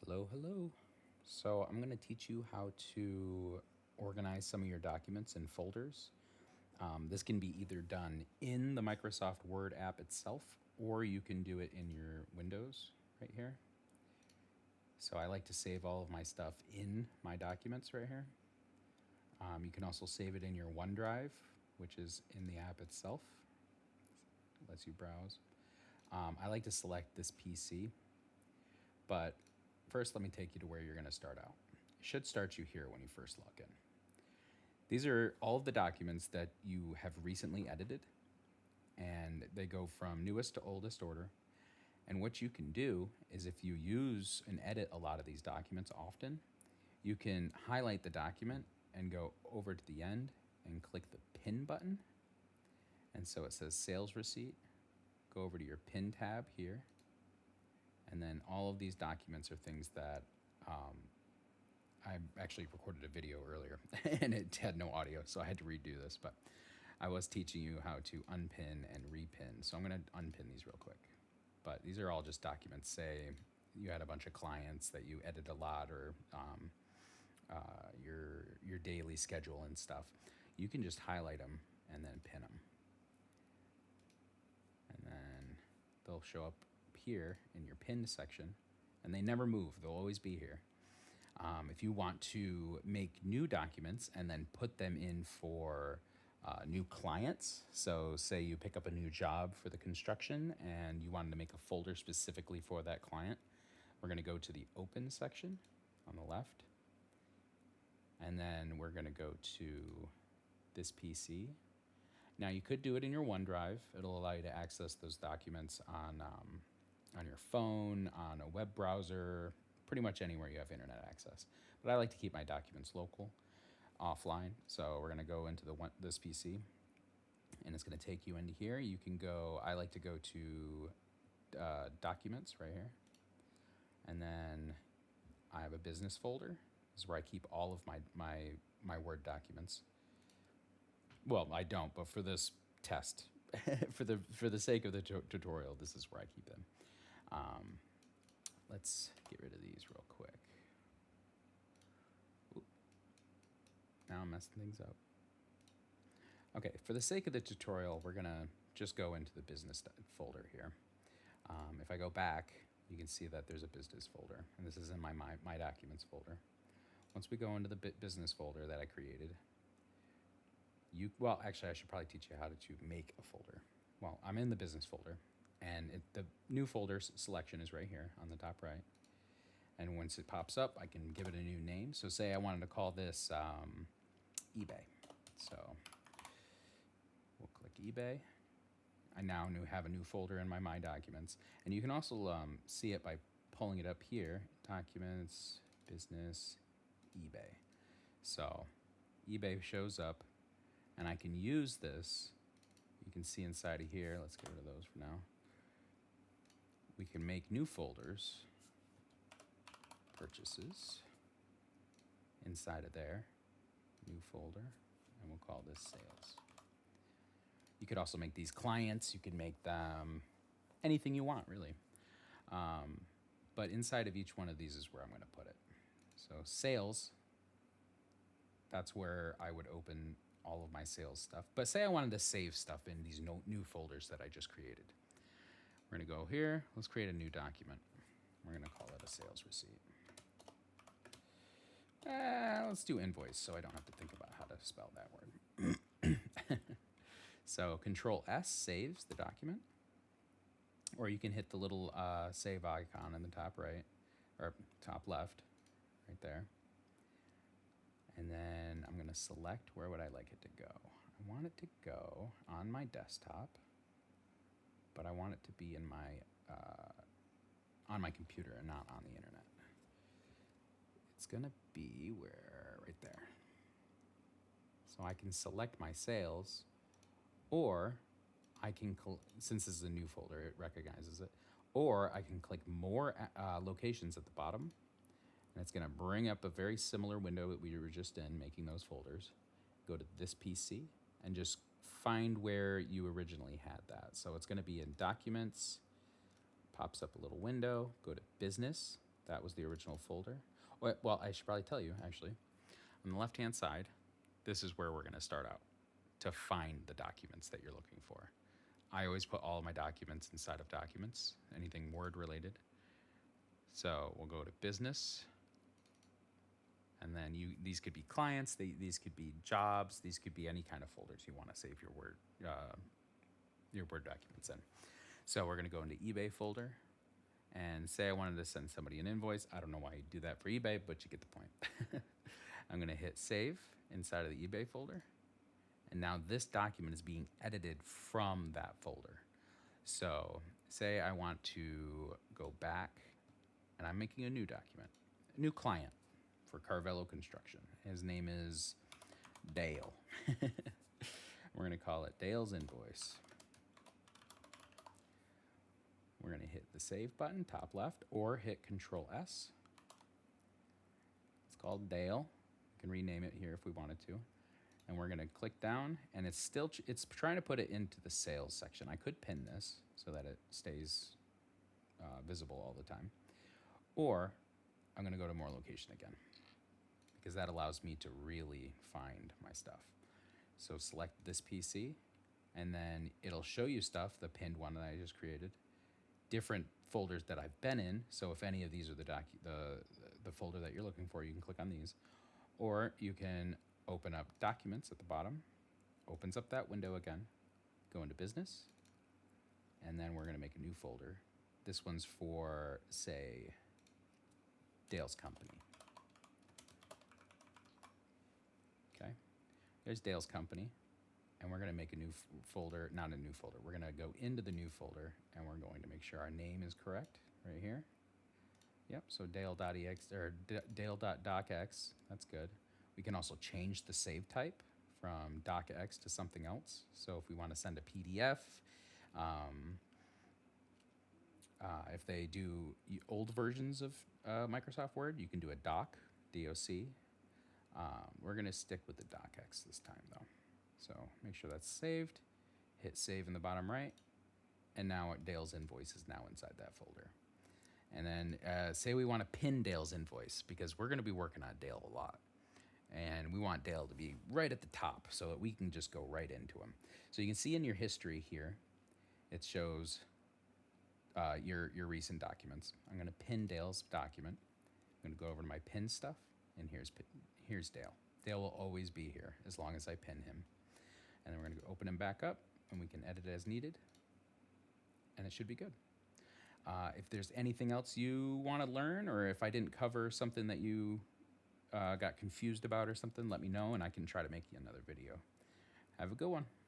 Hello, hello. So I'm going to teach you how to organize some of your documents in folders. This can be either done in the Microsoft Word app itself, or you can do it in your Windows right here. So I like to save all of my stuff in my documents right here. You can also save it in your OneDrive, which is in the app itself. It lets you browse. I like to select this PC, but first let me take you to where you're going to start out. It should start you here when you first log in. These are all of the documents that you have recently edited, and they go from newest to oldest order. And what you can do is if you use and edit a lot of these documents often, you can highlight the document and go over to the end and click the pin button. And so it says sales receipt. Go over to your pin tab here. And then all of these documents are things that I actually recorded a video earlier and it had no audio, so I had to redo this, but I was teaching you how to unpin and repin. So I'm going to unpin these real quick. But these are all just documents. Say you had a bunch of clients that you edit a lot, or your daily schedule and stuff. You can just highlight them and then pin them. And then they'll show up here in your pinned section, and they never move. They'll always be here. If you want to make new documents and then put them in for new clients, so say you pick up a new job for the construction and you wanted to make a folder specifically for that client, we're going to go to the open section on the left, and then we're going to go to this PC. Now you could do it in your OneDrive. It'll allow you to access those documents on your phone, on a web browser, pretty much anywhere you have internet access. But I like to keep my documents local, offline. So we're going to go into this PC, and it's going to take you into here. You can go. I like to go to documents right here, and then I have a business folder. This is where I keep all of my Word documents. Well, I don't, but for this test, for the sake of the tutorial, this is where I keep them. Let's get rid of these real quick. Ooh. Now I'm messing things up. Okay, for the sake of the tutorial, we're gonna just go into the business folder here. If I go back, you can see that there's a business folder, and this is in my documents folder. Once we go into the business folder that I created, well, actually, I should probably teach you how to make a folder. Well, I'm in the business folder, and the new folder selection is right here on the top right. And once it pops up, I can give it a new name. So say I wanted to call this eBay. So we'll click eBay. I now have a new folder in my documents. And you can also see it by pulling it up here. Documents, business, eBay. So eBay shows up, and I can use this. You can see inside of here. Let's get rid of those for now. We can make new folders. Purchases. Inside of there, new folder, and we'll call this sales. You could also make these clients. You can make them anything you want, really. But inside of each one of these is where I'm going to put it. So sales, that's where I would open all of my sales stuff. But say I wanted to save stuff in these new folders that I just created. We're going to go here. Let's create a new document. We're going to call it a sales receipt. Let's do invoice so I don't have to think about how to spell that word. So Control S saves the document. Or you can hit the little save icon in the top right, or top left, right there. And then I'm going to select where would I like it to go. I want it to go on my desktop, but I want it to be in on my computer and not on the internet. It's going to be right there. So I can select my sales, or I can, since this is a new folder, it recognizes it, or I can click more locations at the bottom, and it's going to bring up a very similar window that we were just in, making those folders. Go to this PC and just find where you originally had that. So it's going to be in Documents, pops up a little window, go to Business, That was the original folder. Well, I should probably tell you, actually. On the left-hand side, this is where we're going to start out to find the documents that you're looking for. I always put all of my documents inside of documents, anything Word related. So we'll go to business, and then these could be clients, these could be jobs, these could be any kind of folders you want to save your Word documents in. So we're going to go into eBay folder, and say I wanted to send somebody an invoice. I don't know why you do that for eBay, but you get the point. I'm going to hit save inside of the eBay folder. And now this document is being edited from that folder. So say I want to go back, and I'm making a new document, a new client for Carvello Construction. His name is Dale. We're going to call it Dale's invoice. We're going to hit the save button, top left, or hit Control S. It's called Dale. We can rename it here if we wanted to. And we're going to click down, and it's trying to put it into the sales section. I could pin this so that it stays visible all the time. Or I'm going to go to more location again, because that allows me to really find my stuff. So select this PC, and then it'll show you stuff, the pinned one that I just created, different folders that I've been in. So if any of these are the folder that you're looking for, you can click on these. Or you can open up documents at the bottom, opens up that window again, go into business, and then we're going to make a new folder. This one's for, say, Dale's company. Okay, there's Dale's company, and we're going to make a new folder, not a new folder. We're going to go into the new folder, and we're going to make sure our name is correct right here. Yep, so Dale.ex or Dale.docx, that's good. We can also change the save type from docx to something else. So if we want to send a PDF, if they do old versions of Microsoft Word, you can do a doc, DOC. We're going to stick with the docx this time, though. So make sure that's saved. Hit save in the bottom right. And now Dale's invoice is now inside that folder. And then say we want to pin Dale's invoice, because we're going to be working on Dale a lot. And we want Dale to be right at the top so that we can just go right into him. So you can see in your history here, it shows your recent documents. I'm going to pin Dale's document. I'm going to go over to my pin stuff, and here's Dale. Dale will always be here as long as I pin him. And then we're going to open him back up, and we can edit as needed, and it should be good. If there's anything else you want to learn, or if I didn't cover something that you got confused about or something, let me know, and I can try to make you another video. Have a good one.